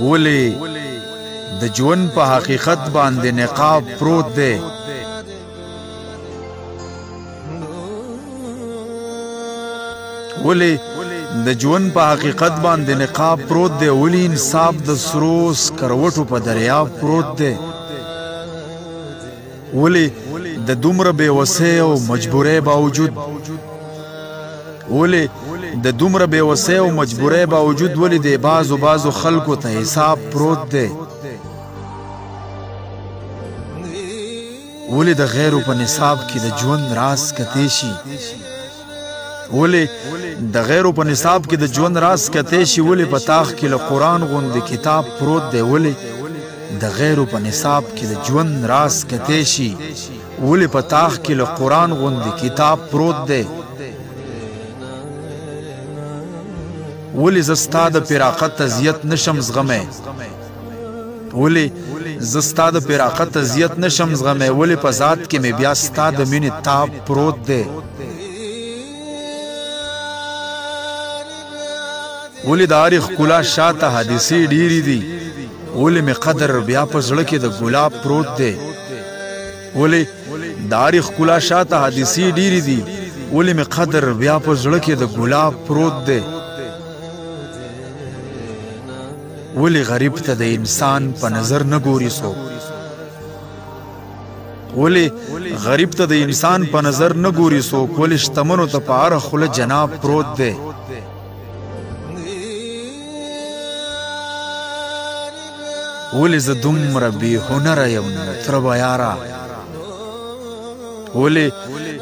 ولی د ژوند په حقیقت باندې نقاب پروت دی ولی د ژوند په حقیقت باندې نقاب پروت دی ولی انصاف د سرو سکروټو په دریاب پروت دی ولی د دومره بېوسۍ او مجبورۍ باوجود ولی د دومره بېوسۍ او مجبورۍ باوجود ولی د بعضو خلکو ته حساب پروت دی ولی د غیرو په نصاب کې د ژوند راز کتی شي ولی د غیرو په نصاب کې د ژوند راز کتی شي ولی په تاخ کې له قرآن غوندې کتاب پروت دی ولی د غیرو په نصاب کې د ژوند راز کتی شي ولی په تاخ کې له قرآن غوندې کتاب پروت دی ولی زه ستا د فراقت اذیت نشم زغمی ولی زه ستا د فراقت اذیت نشم زغمی ولی په ذات کې مې بیا ستا د مینې تاب پروت دی ولی د هرې ښکلا شاته حادثې ډېرې دي ولی مې قدر بیا په زړه کې د ګلاب پروت دی ولی د هرې ښکلا شاته حادثې ډېرې دي ولی مې قدر بیا په زړه کې د ګلاب پروت دی ولی غریب ته د انسان په نظر نه ګوري څوک ولی غریب ته د انسان په نظر نه ګوري څوک ولی شتمنو ته په هره خوله جناب پروت دی ولی زه دومره بې هنره یم مطربه یاره ولی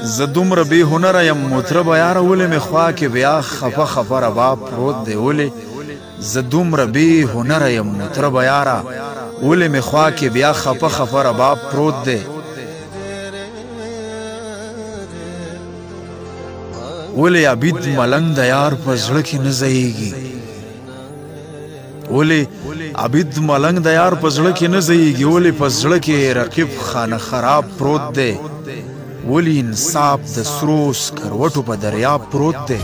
زه دومره بې هنره یم مطربه یاره ولی مې خوا کې بیا خفه رباب پروت دی ولی زه دومره بې هنره یم مطربه یاره ولی مې خوا کې بیا خفه رباب پروت دی ولی عبید ملنګ د یار په زړه کې نه ځایږي ولی عبید ملنګ د یار په زړه کې نه ځایږي ولی په زړه کې رقیب خانه خراب پروت دی ولی انصاف د سرو سکروټو په دریاب پروت دی